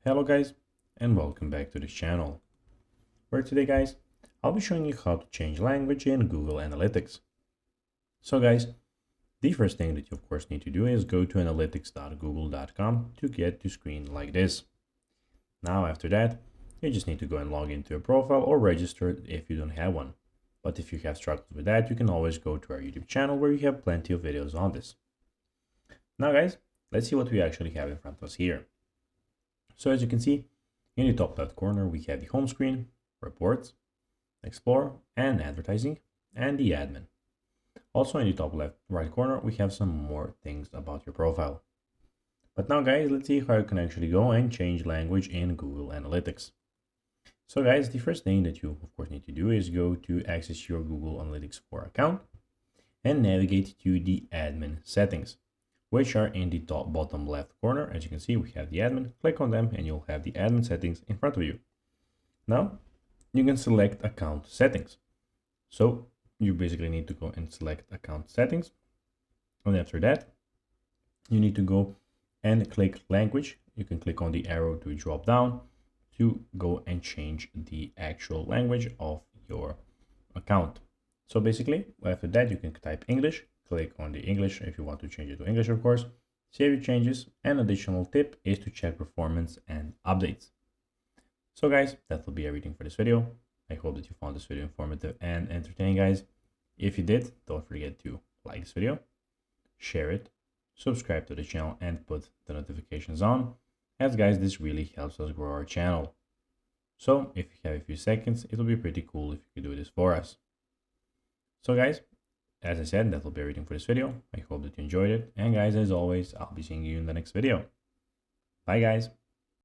Hello guys, and welcome back to this channel, where today guys, I'll be showing you how to change language in Google Analytics. So guys, the first thing that you of course need to do is go to analytics.google.com to get to screen like this. Now after that, you just need to go and log into a profile or register if you don't have one. But if you have struggled with that, you can always go to our YouTube channel where you have plenty of videos on this. Now guys, let's see what we actually have in front of us here. So as you can see, in the top left corner, we have the home screen, reports, explore, and advertising, and the admin. Also in the top left right corner, we have some more things about your profile. But now guys, let's see how you can actually go and change language in Google Analytics. So guys, the first thing that you of course need to do is go to access your Google Analytics 4 account and navigate to the admin settings, which are in the top bottom left corner. As you can see, we have the admin. Click on them and you'll have the admin settings in front of you. Now you can select account settings. So you basically need to go and select account settings. And after that, you need to go and click language. You can click on the arrow to drop down to go and change the actual language of your account. So basically, after that, you can type English. Click on the English if you want to change it to English, of course. Save your changes. An additional tip is to check performance and updates. So guys, that will be everything for this video. I hope that you found this video informative and entertaining, guys. If you did, don't forget to like this video, share it, subscribe to the channel, and put the notifications on, as guys, this really helps us grow our channel. So if you have a few seconds, it will be pretty cool if you could do this for us. So guys, as I said, that will be everything for this video. I hope that you enjoyed it. And guys, as always, I'll be seeing you in the next video. Bye guys.